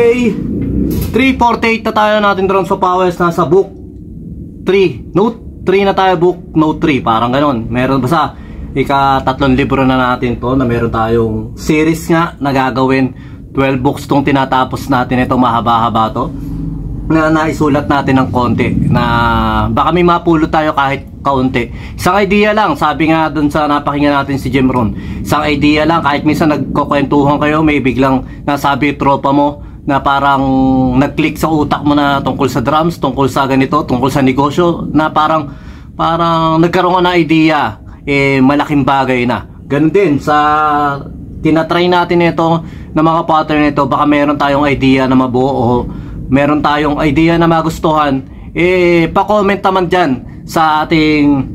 Okay, 348 na tayo natin drums sa powers. Nasa book 3, note 3 na tayo, book note 3, parang ganon. Meron basta ika-3 libro na natin to, na meron tayong series nga na gagawin. 12 books tong tinatapos natin, itong mahaba-haba to, na naisulat natin ng konti, na baka may mapulot tayo kahit kaunti. Isang idea lang, sabi nga dun sa napakinggan natin si Jim Rohn, isang idea lang, kahit minsan nagkukwentuhan kayo, may biglang nasabi tropa mo na parang nag-click sa utak mo na tungkol sa drums, tungkol sa ganito, tungkol sa negosyo, na parang nagkaroon ka na idea, malaking bagay na. Ganun din sa tinatry natin ito na mga pattern nito, baka meron tayong idea na mabuo o meron tayong idea na magustuhan, pa-comment naman dyan sa atin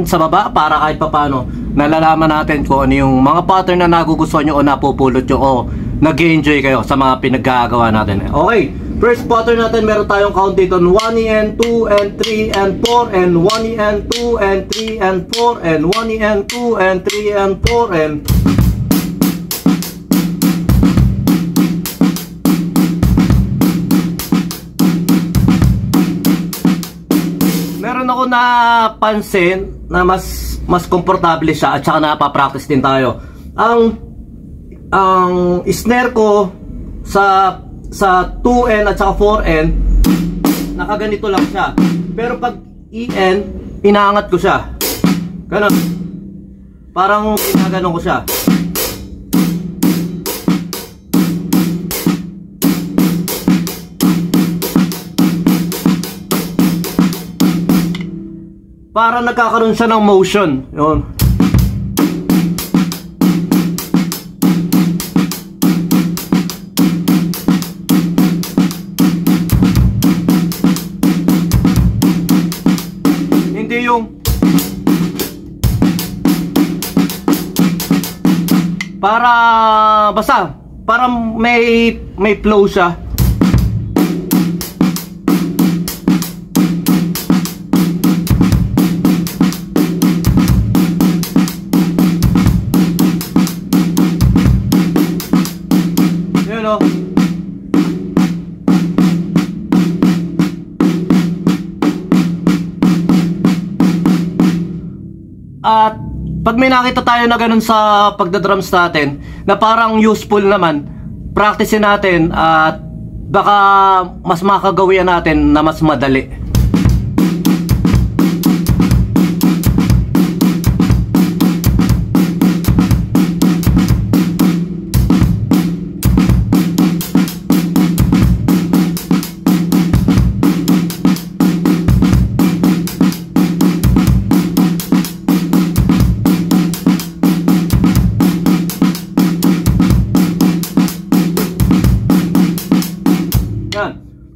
sa baba, para kahit papano nalalaman natin kung ano yung mga pattern na nagugustuhan nyo o napupulot nyo o nag-enjoy kayo sa mga pinaggagawa natin. Okay, first pattern natin, meron tayong count dito, 1 and 2 and 3 and 4 and 1 and 2 and 3 and 4 and 1 and 2 and 3 and 4 and meron ako napansin na mas komportable siya, at saka napapractice din tayo. Ang snare ko sa 2N at saka 4N, nakaganito lang siya. Pero pag EN, inaangat ko siya. Ganon. Parang ginaganon ko siya. Para nagkakaroon siya ng motion. Yun. Hindi yung basta para may flow siya. At pag may nakita tayo na ganun sa pagdadrums natin, na parang useful naman, practicein natin at baka mas makagawian natin na mas madali.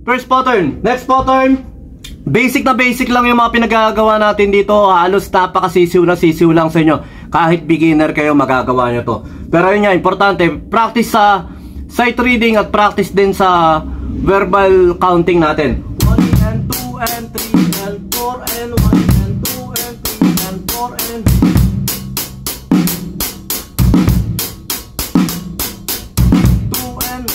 First pattern. Next pattern, basic na basic lang yung mga pinagagawa natin dito. Halos napakasisiw lang sa inyo. Kahit beginner kayo, magagawa nyo to. Pero yun nga, importante, practice sa sight reading at practice din sa verbal counting natin. 1 and 2 and 3 and 4 and 1 and 2 and 3 and 4 and 2 and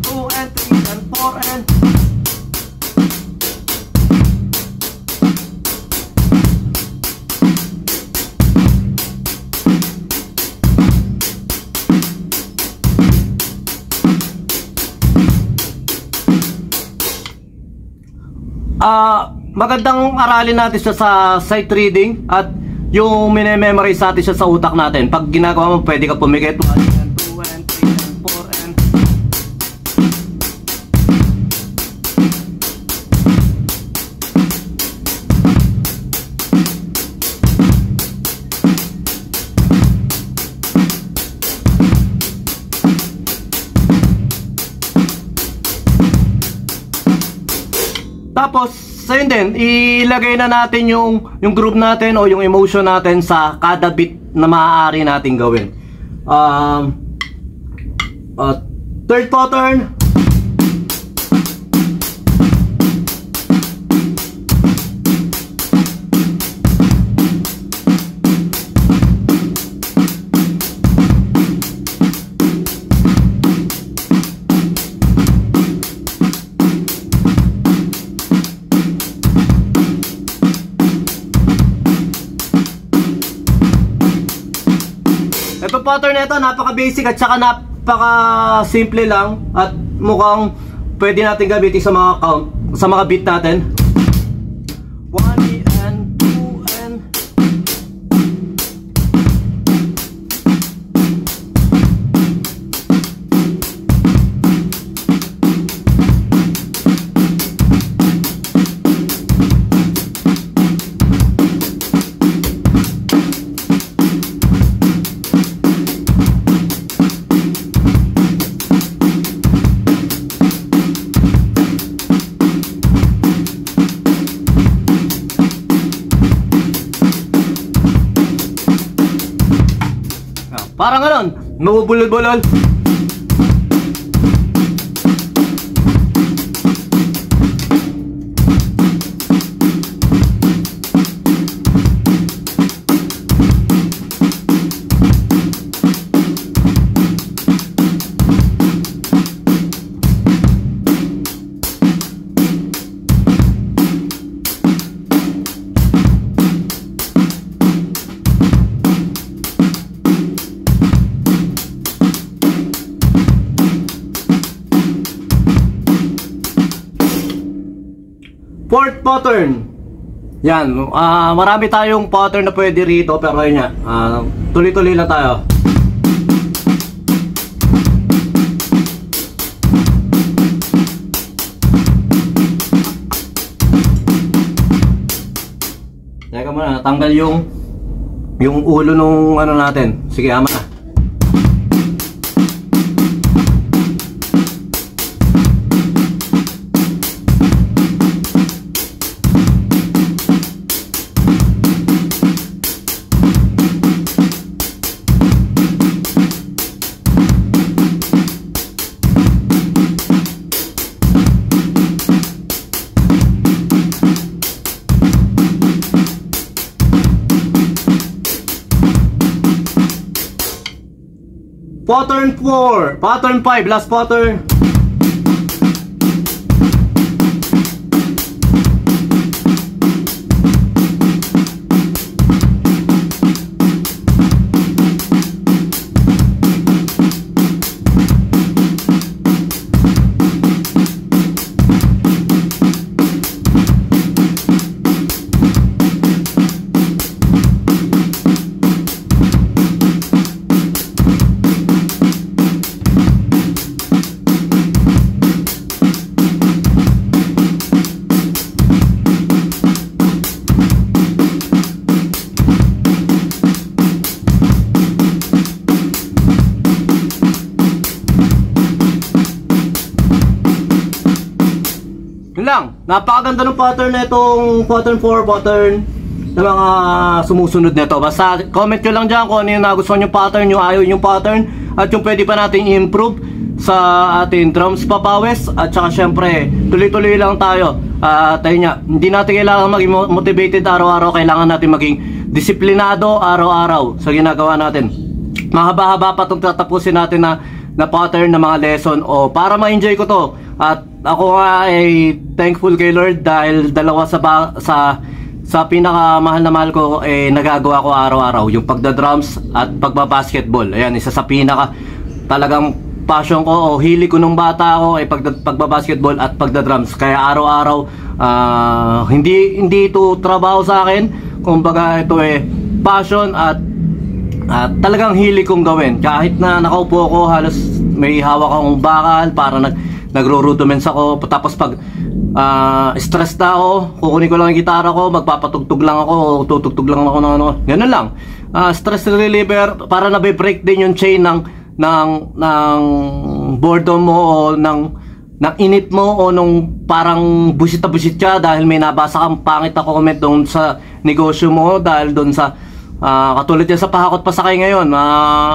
2 and 3 and 4 and magandang aralin natin siya sa sight reading at yung mini-memorize natin siya sa utak natin. Pag ginagawa mo, pwede ka pumikit 1 and 2 and 3 and 4 and tapos, so yun din, ilagay na natin yung groove natin o yung emotion natin sa kada beat na maaari natin gawin. Third pattern. Ito pattern na ito, napaka-basic at saka napaka-simple lang. At mukhang pwede natin gamitin sa mga count, sa mga beat natin. 1 and 2 and... Parang ganon, mabubulol-bulol. Fourth pattern. Yan, marami tayong pattern na pwede rito, pero yun nga, tuloy-tuloy lang tayo. Teka muna, natanggal yung ulo nung ano natin. Sige, ama na. Pattern 4, pattern 5, last pattern. Lang, napakaganda ng pattern na itong pattern 4, pattern na mga sumusunod nito. Basta comment nyo lang dyan kung ano yung nagustuhan yung pattern, yung ayaw yung pattern, at yung pwede pa natin i-improve sa ating drums papawis. At saka syempre, tuloy-tuloy lang tayo. At ayun nga, hindi natin kailangan maging motivated araw-araw, kailangan natin maging disiplinado araw-araw sa ginagawa natin. Mahaba-haba pa itong tatapusin natin na pattern na mga lesson, o para ma-enjoy ko to. At ako nga ay thankful kay Lord dahil dalawa sa pinakamahal na mahal ko nagagawa ko araw-araw, yung pagda-drums at pagba-basketball. Ayan, isa sa pinaka talagang passion ko o hili ko nung bata ako ay pagba-basketball at pagda-drums. Kaya araw-araw hindi ito trabaho sa akin, kumbaga ito passion at talagang hili kong gawin. Kahit na nakaupo ako, halos may hawak akong bakal para nagro-rudiments ako. Tapos pag stressed na ako, kukunin ko lang yung gitara ko, magpapatugtog lang ako, tutugtog lang ako ng ano. Ganun lang. Stress reliever para na-break din yung chain ng boredom mo o ng init mo, o nung parang busit na busit ka dahil may nabasa kang pangit na comment doon sa negosyo mo, dahil doon sa katulad yan sa Pahakot Pasakay ngayon,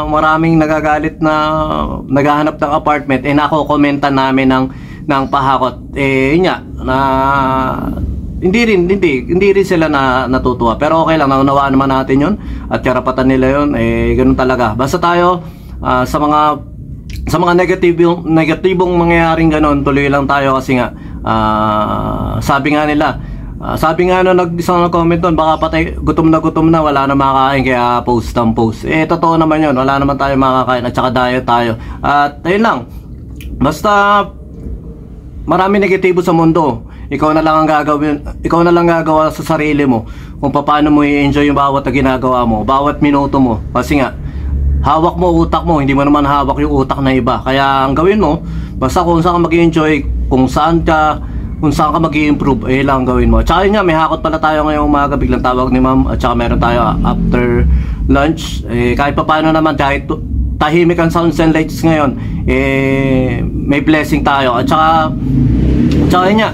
maraming nagagalit na naghahanap ng apartment, nako-commentan namin ng Pahakot. Yun nga, hindi rin sila natutuwa, pero okay lang, naunawaan naman natin yun at karapatan nila yun. Ganun talaga, basta tayo sa mga negatibong mangyayaring ganun, tuloy lang tayo. Kasi nga sabi nga nila, Sabi nga isang nag-comment doon, baka patay, gutom na, wala na makakain, kaya post ng post. Totoo naman yun, wala naman tayo makakain, at saka diet tayo. At ayun lang, basta marami negatibo sa mundo. Ikaw na lang gagawa sa sarili mo kung paano mo i-enjoy yung bawat na ginagawa mo, bawat minuto mo. Kasi nga, hawak mo utak mo, hindi mo naman hawak yung utak na iba. Kaya ang gawin mo, basta kung saan ka mag-enjoy, kung saan ka mag-i-improve, lang gawin mo. Tsaka yun nga, may hakot pala tayo ngayong umaga, biglang tawag ni ma'am, at tsaka meron tayo after lunch. Kahit pa paano naman, kahit tahimik ang sounds and lights ngayon, may blessing tayo. At tsaka yun nga,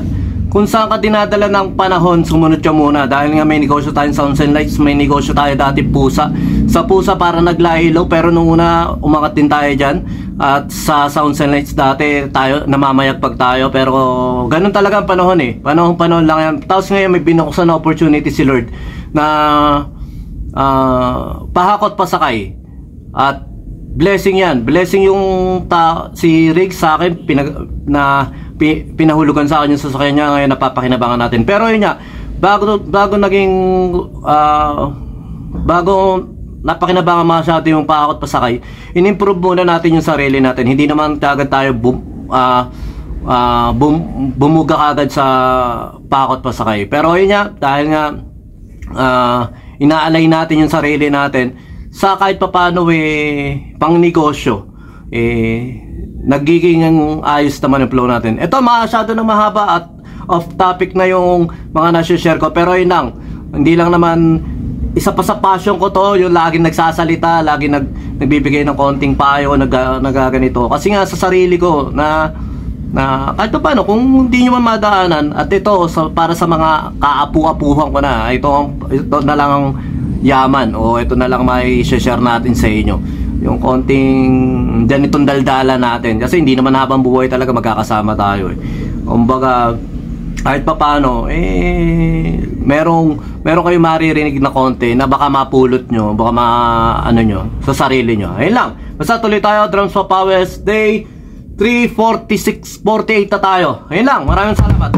kung saan ka dinadala ng panahon, sumunod ka muna. Dahil nga may negosyo tayong sounds and lights, may negosyo tayo dati pusa. Sa pusa para naglahilaw, pero nung una umangat din tayo dyan. At sa sounds and lights dati tayo, namamayagpag tayo. Pero ganun talaga ang panahon Panahon lang yan. Tapos ngayon may binuksan na opportunity si Lord na pahakot pasakay. At blessing yan. Blessing yung si Riggs sa akin pinahulugan sa akin yung sasakyan niya, ngayon napapakinabangan natin. Pero yun nga, bago napakinabangan masyado yung pakakot pasakay, in-improve muna natin yung sarili natin. Hindi naman agad tayo bumuga agad sa pakakot pasakay. Pero yun nga, dahil nga inaalay natin yung sarili natin sa kahit papano pang negosyo, nagiging ayos naman yung flow natin. Ito, masyado nang mahaba at off topic na yung mga nasi-share ko, pero yun lang, hindi lang naman isa pa sa passion ko to, yung laging nagsasalita, laging nagbibigay ng konting payo, nagaganito. Kasi nga sa sarili ko na kahit paano, kung hindi nyo man madaanan, at ito para sa mga kaapu-apuhan ko na, ito na lang ang yaman, o ito na lang may share natin sa inyo, yung konting ganitong daldala natin. Kasi hindi naman habang buhay talaga magkakasama tayo kumbaga, kahit pa paano merong kayo maririnig na konti na baka mapulot nyo, baka nyo sa sarili nyo. Ayun lang, basta tuloy tayo. Drums for Pawes Day 3:46:48 na tayo. Ayun lang, maraming salamat.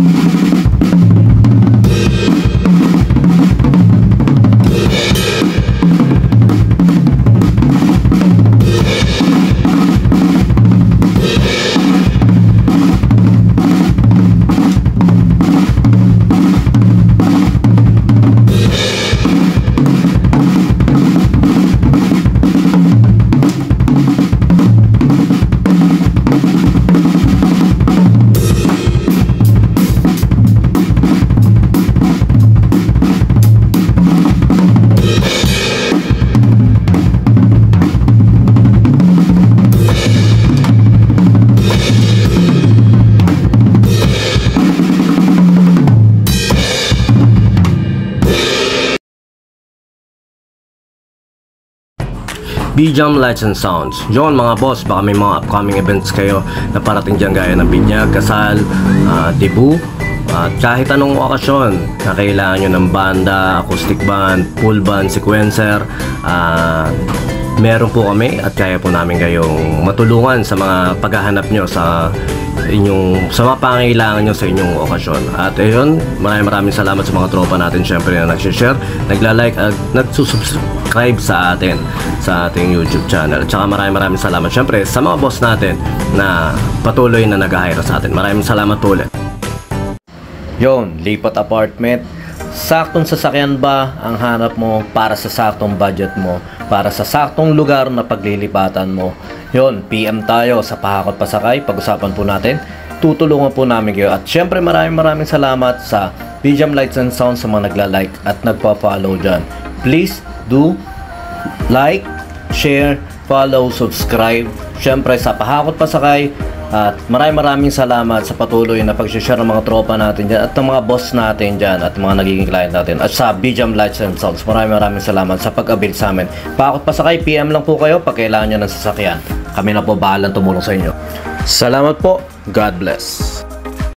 BJAM Lights and Sounds. Yun mga boss, baka may mga upcoming events kayo na parating dyan gaya ng binyag, kasal, debut, at kahit anong okasyon na kailangan nyo ng banda, acoustic band, full band, sequencer, meron po kami at kaya po namin kayong matulungan sa mga paghahanap nyo sa mga pangailangan nyo sa inyong okasyon. At ayun, maraming salamat sa mga tropa natin syempre na nagsishare, nagla-like at nagsusubscribe sa atin sa ating YouTube channel. At saka maraming salamat syempre sa mga boss natin na patuloy na nag-hire sa atin. Maraming salamat po ulit. Yon, lipat apartment. Saktong sasakyan ba ang hanap mo para sa saktong budget mo, para sa saktong lugar na paglilipatan mo? Yon, PM tayo sa Pahakot Pasakay. Pag-usapan po natin, tutulungan po namin kayo. At syempre maraming salamat sa BJAM Lights and Sounds sa mga nagla-like at nagpa-follow dyan. Please do like, share, follow, subscribe. Syempre sa Pahakot Pasakay. At maraming salamat sa patuloy na pag-share ng mga tropa natin dyan at ng mga boss natin dyan at mga nagiging client natin. At sa BJAM Lights and Sounds, maraming salamat sa pag-avail sa amin. Pahakot Pasakay, PM lang po kayo pag kailangan nyo ng sasakyan. Kami na po bahalang tumulong sa inyo. Salamat po. God bless.